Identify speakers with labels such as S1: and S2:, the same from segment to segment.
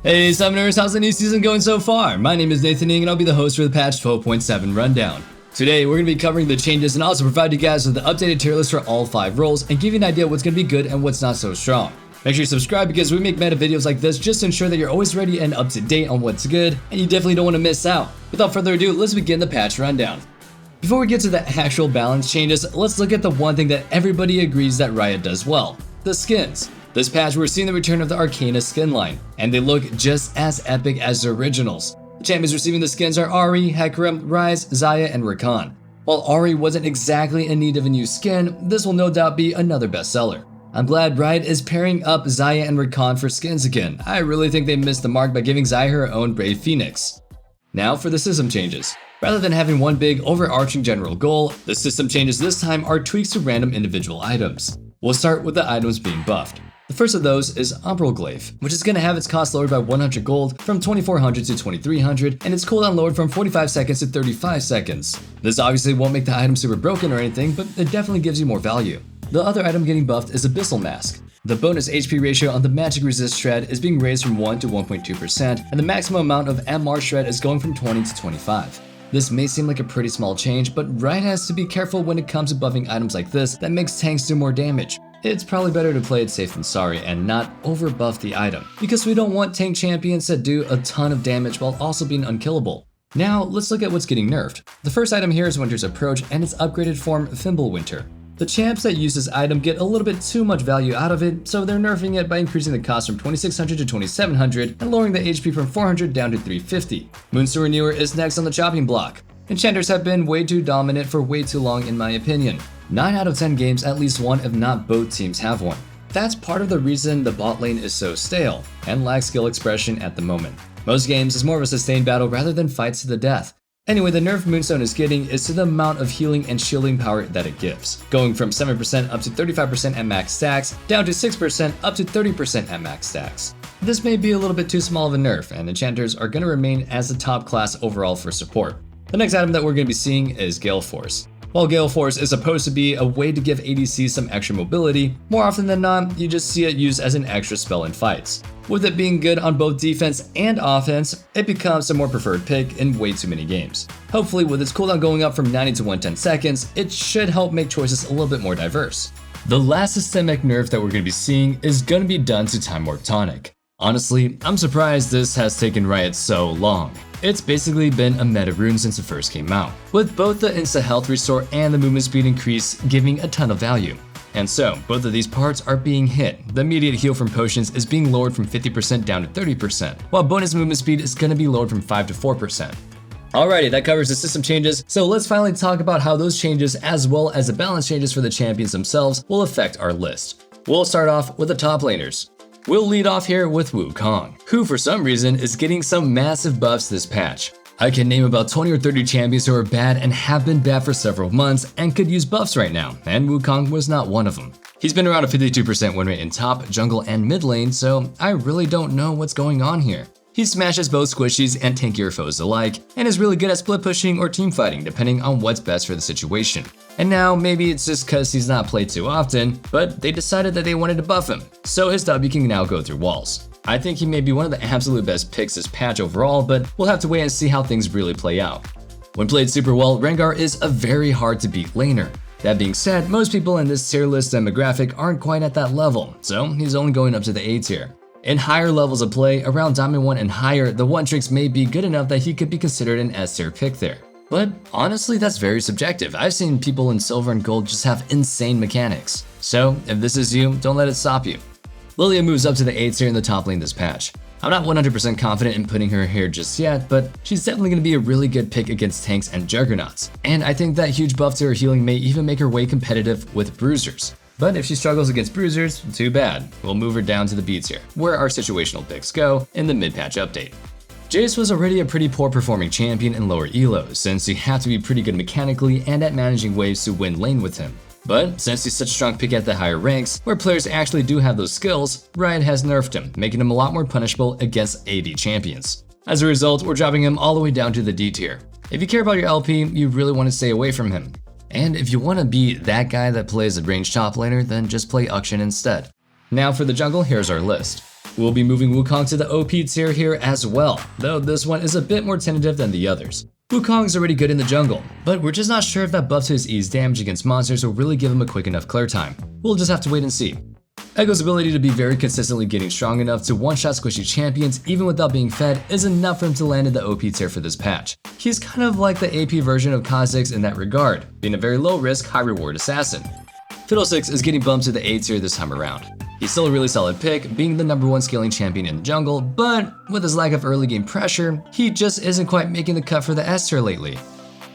S1: Hey Summoners, how's the new season going so far? My name is Nathan Ng and I'll be the host for the patch 12.7 rundown. Today we're going to be covering the changes and also provide you guys with the updated tier list for all 5 roles and give you an idea what's going to be good and what's not so strong. Make sure you subscribe because we make meta videos like this just to ensure that you're always ready and up to date on what's good, and you definitely don't want to miss out. Without further ado, let's begin the patch rundown. Before we get to the actual balance changes, let's look at the one thing that everybody agrees that Riot does well: the skins. This patch we're seeing the return of the Arcana skin line, and they look just as epic as the originals. The champions receiving the skins are Ahri, Hecarim, Ryze, Xayah, and Rakan. While Ahri wasn't exactly in need of a new skin, this will no doubt be another bestseller. I'm glad Riot is pairing up Xayah and Rakan for skins again. I really think they missed the mark by giving Xayah her own Brave Phoenix. Now for the system changes. Rather than having one big overarching general goal, the system changes this time are tweaks to random individual items. We'll start with the items being buffed. The first of those is Umbral Glaive, which is going to have its cost lowered by 100 gold from 2400 to 2300 and its cooldown lowered from 45 seconds to 35 seconds. This obviously won't make the item super broken or anything, but it definitely gives you more value. The other item getting buffed is Abyssal Mask. The bonus HP ratio on the magic resist shred is being raised from 1 to 1.2%, and the maximum amount of MR shred is going from 20 to 25. This may seem like a pretty small change, but Riot has to be careful when it comes to buffing items like this that makes tanks do more damage. It's probably better to play it safe than sorry and not over-buff the item, because we don't want tank champions that do a ton of damage while also being unkillable. Now, let's look at what's getting nerfed. The first item here is Winter's Approach and its upgraded form, Fimbulwinter. The champs that use this item get a little bit too much value out of it, so they're nerfing it by increasing the cost from 2600 to 2700 and lowering the HP from 400 down to 350. Moonstone Renewer is next on the chopping block. Enchanters have been way too dominant for way too long in my opinion. 9 out of 10 games, at least one if not both teams have one. That's part of the reason the bot lane is so stale and lacks skill expression at the moment. Most games is more of a sustained battle rather than fights to the death. Anyway, the nerf Moonstone is getting is to the amount of healing and shielding power that it gives, going from 7% up to 35% at max stacks, down to 6% up to 30% at max stacks. This may be a little bit too small of a nerf, and enchanters are going to remain as the top class overall for support. The next item that we're going to be seeing is Galeforce. While Galeforce is supposed to be a way to give ADCs some extra mobility, more often than not, you just see it used as an extra spell in fights. With it being good on both defense and offense, it becomes a more preferred pick in way too many games. Hopefully, with its cooldown going up from 90 to 110 seconds, it should help make choices a little bit more diverse. The last systemic nerf that we're going to be seeing is going to be done to Time Warp Tonic. Honestly, I'm surprised this has taken Riot so long. It's basically been a meta rune since it first came out, with both the insta health restore and the movement speed increase giving a ton of value. And so, both of these parts are being hit. The immediate heal from potions is being lowered from 50% down to 30%, while bonus movement speed is going to be lowered from 5 to 4%. Alrighty, that covers the system changes, so let's finally talk about how those changes, as well as the balance changes for the champions themselves, will affect our list. We'll start off with the top laners. We'll lead off here with Wukong, who for some reason is getting some massive buffs this patch. I can name about 20 or 30 champions who are bad and have been bad for several months and could use buffs right now, and Wukong was not one of them. He's been around a 52% win rate in top, jungle, and mid lane, so I really don't know what's going on here. He smashes both squishies and tankier foes alike, and is really good at split pushing or team fighting depending on what's best for the situation. And now maybe it's just cause he's not played too often, but they decided that they wanted to buff him, so his W can now go through walls. I think he may be one of the absolute best picks this patch overall, but we'll have to wait and see how things really play out. When played super well, Rengar is a very hard to beat laner. That being said, most people in this tier list demographic aren't quite at that level, so he's only going up to the A tier. In higher levels of play, around Diamond 1 and higher, the one tricks may be good enough that he could be considered an S tier pick there. But honestly, that's very subjective. I've seen people in silver and gold just have insane mechanics. So if this is you, don't let it stop you. Lilia moves up to the A tier in the top lane this patch. I'm not 100% confident in putting her here just yet, but she's definitely going to be a really good pick against tanks and juggernauts. And I think that huge buff to her healing may even make her way competitive with bruisers. But if she struggles against bruisers, too bad. We'll move her down to the B tier, where our situational picks go in the mid-patch update. Jace was already a pretty poor performing champion in lower elos, since you have to be pretty good mechanically and at managing waves to win lane with him. But since he's such a strong pick at the higher ranks, where players actually do have those skills, Riot has nerfed him, making him a lot more punishable against AD champions. As a result, we're dropping him all the way down to the D tier. If you care about your LP, you really want to stay away from him. And if you want to be that guy that plays a ranged top laner, then just play Akshan instead. Now for the jungle, here's our list. We'll be moving Wukong to the OP tier here as well, though this one is a bit more tentative than the others. Wukong's already good in the jungle, but we're just not sure if that buff to his ease damage against monsters will really give him a quick enough clear time. We'll just have to wait and see. Echo's ability to be very consistently getting strong enough to one-shot squishy champions even without being fed is enough for him to land in the OP tier for this patch. He's kind of like the AP version of Kha'Zix in that regard, being a very low-risk, high-reward assassin. Fiddlesticks is getting bumped to the A tier this time around. He's still a really solid pick, being the #1 scaling champion in the jungle, but with his lack of early game pressure, he just isn't quite making the cut for the S tier lately.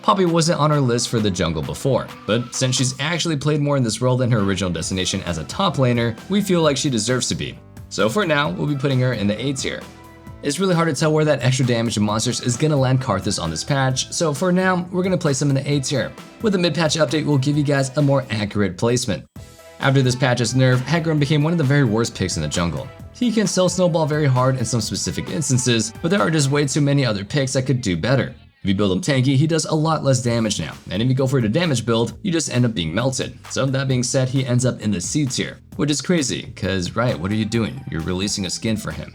S1: Poppy wasn't on our list for the jungle before, but since she's actually played more in this role than her original destination as a top laner, we feel like she deserves to be. So for now, we'll be putting her in the A tier. It's really hard to tell where that extra damage to monsters is gonna land Karthus on this patch, so for now, we're gonna place him in the A tier. With the mid-patch update, we'll give you guys a more accurate placement. After this patch's nerf, Hecarim became one of the very worst picks in the jungle. He can still snowball very hard in some specific instances, but there are just way too many other picks that could do better. If you build him tanky, he does a lot less damage now, and if you go for a damage build, you just end up being melted. So that being said, he ends up in the C tier, which is crazy, cause right, what are you doing? You're releasing a skin for him.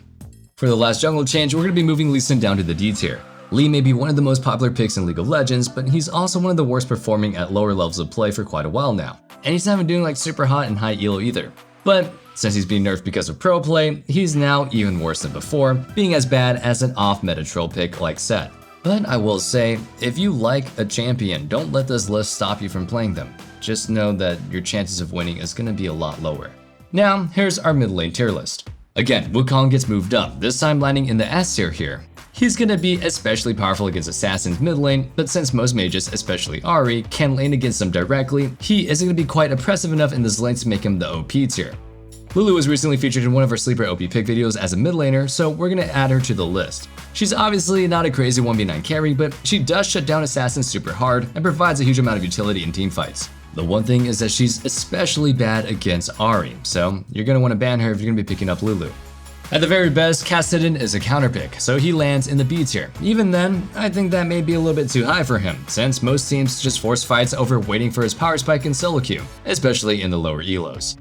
S1: For the last jungle change, we're gonna be moving Lee Sin down to the D tier. Lee may be one of the most popular picks in League of Legends, but he's also one of the worst performing at lower levels of play for quite a while now. And he's not even doing like super hot and high elo either. But since he's being nerfed because of pro play, he's now even worse than before, being as bad as an off-meta troll pick like Set. But I will say, if you like a champion, don't let this list stop you from playing them. Just know that your chances of winning is gonna be a lot lower. Now, here's our mid lane tier list. Again, Wukong gets moved up, this time landing in the S tier here. He's gonna be especially powerful against assassins mid lane, but since most mages, especially Ahri, can lane against them directly, he isn't gonna be quite oppressive enough in this lane to make him the OP tier. Lulu was recently featured in one of our sleeper OP pick videos as a mid laner, so we're gonna add her to the list. She's obviously not a crazy 1v9 carry, but she does shut down assassins super hard and provides a huge amount of utility in teamfights. The one thing is that she's especially bad against Ahri, so you're gonna wanna ban her if you're gonna be picking up Lulu. At the very best, Kassadin is a counter pick, so he lands in the B tier. Even then, I think that may be a little bit too high for him, since most teams just force fights over waiting for his power spike and solo queue, especially in the lower elos.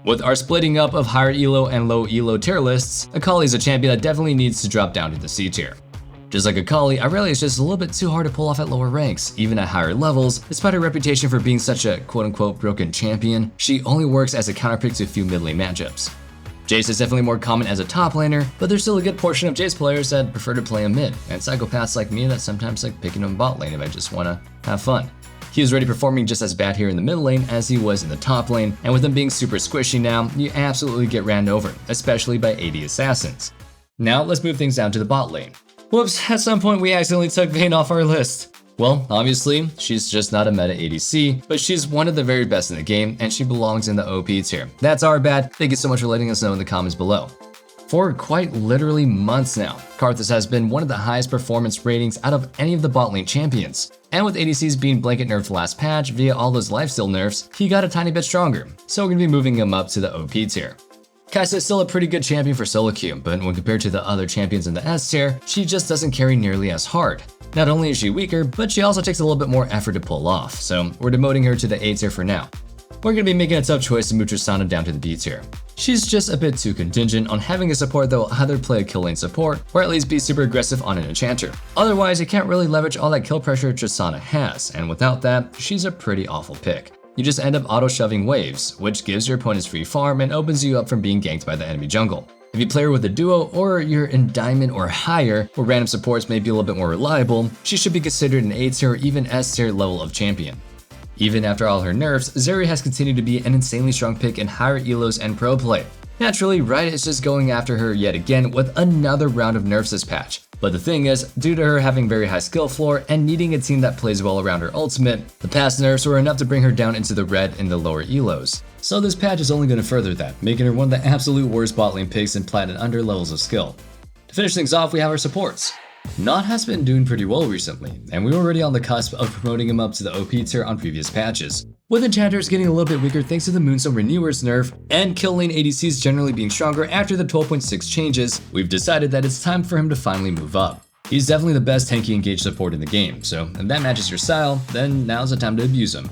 S1: With our splitting up of higher elo and low elo tier lists, Akali is a champion that definitely needs to drop down to the C tier. Just like Akali, Irelia is just a little bit too hard to pull off at lower ranks, even at higher levels. Despite her reputation for being such a quote-unquote broken champion, she only works as a counterpick to a few mid lane matchups. Jace is definitely more common as a top laner, but there's still a good portion of Jace players that prefer to play him mid, and psychopaths like me that sometimes like picking him bot lane if I just wanna have fun. He is already performing just as bad here in the mid lane as he was in the top lane, and with him being super squishy now, you absolutely get ran over, especially by AD assassins. Now let's move things down to the bot lane. Whoops, at some point we accidentally took Vayne off our list. Well, obviously, she's just not a meta ADC, but she's one of the very best in the game, and she belongs in the OP tier. That's our bad. Thank you so much for letting us know in the comments below. For quite literally months now, Karthus has been one of the highest performance ratings out of any of the bot lane champions. And with ADCs being blanket nerfed last patch via all those lifesteal nerfs, he got a tiny bit stronger, so we're gonna be moving him up to the OP tier. Kai'Sa is still a pretty good champion for solo queue, but when compared to the other champions in the S tier, she just doesn't carry nearly as hard. Not only is she weaker, but she also takes a little bit more effort to pull off, so we're demoting her to the A tier for now. We're gonna be making a tough choice to move Tristana down to the B tier. She's just a bit too contingent on having a support that will either play a kill lane support, or at least be super aggressive on an enchanter. Otherwise, you can't really leverage all that kill pressure Tristana has, and without that, she's a pretty awful pick. You just end up auto-shoving waves, which gives your opponents free farm and opens you up from being ganked by the enemy jungle. If you play her with a duo, or you're in Diamond or higher, where random supports may be a little bit more reliable, she should be considered an A tier or even S tier level of champion. Even after all her nerfs, Zeri has continued to be an insanely strong pick in higher elos and pro play. Naturally, Riot is just going after her yet again with another round of nerfs this patch. But the thing is, due to her having very high skill floor and needing a team that plays well around her ultimate, the past nerfs were enough to bring her down into the red in the lower elos. So this patch is only going to further that, making her one of the absolute worst bot lane picks in plat and under levels of skill. To finish things off, we have our supports. Not has been doing pretty well recently, and we were already on the cusp of promoting him up to the OP tier on previous patches. With enchanters getting a little bit weaker thanks to the Moonstone Renewers nerf, and kill lane ADCs generally being stronger after the 12.6 changes, we've decided that it's time for him to finally move up. He's definitely the best tanky engaged support in the game, so if that matches your style, then now's the time to abuse him.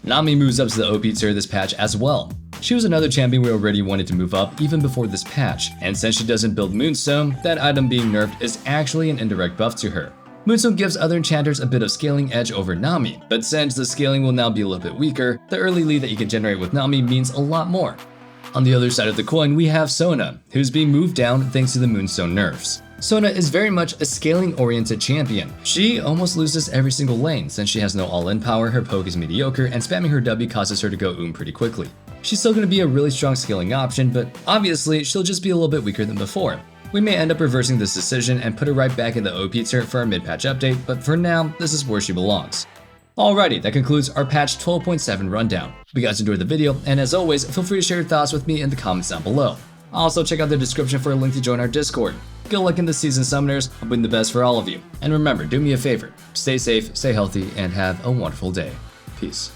S1: Nami moves up to the OP tier this patch as well. She was another champion we already wanted to move up even before this patch, and since she doesn't build Moonstone, that item being nerfed is actually an indirect buff to her. Moonstone gives other enchanters a bit of scaling edge over Nami, but since the scaling will now be a little bit weaker, the early lead that you can generate with Nami means a lot more. On the other side of the coin, we have Sona, who's being moved down thanks to the Moonstone nerfs. Sona is very much a scaling-oriented champion. She almost loses every single lane since she has no all-in power, her poke is mediocre, and spamming her W causes her to go pretty quickly. She's still going to be a really strong scaling option, but obviously she'll just be a little bit weaker than before. We may end up reversing this decision and put her right back in the OP tier for our mid-patch update, but for now, this is where she belongs. Alrighty, that concludes our patch 12.7 rundown. Hope you guys enjoyed the video, and as always, feel free to share your thoughts with me in the comments down below. Also, check out the description for a link to join our Discord. Good luck in the season, Summoners. I'm wishing the best for all of you. And remember, do me a favor, stay safe, stay healthy, and have a wonderful day. Peace.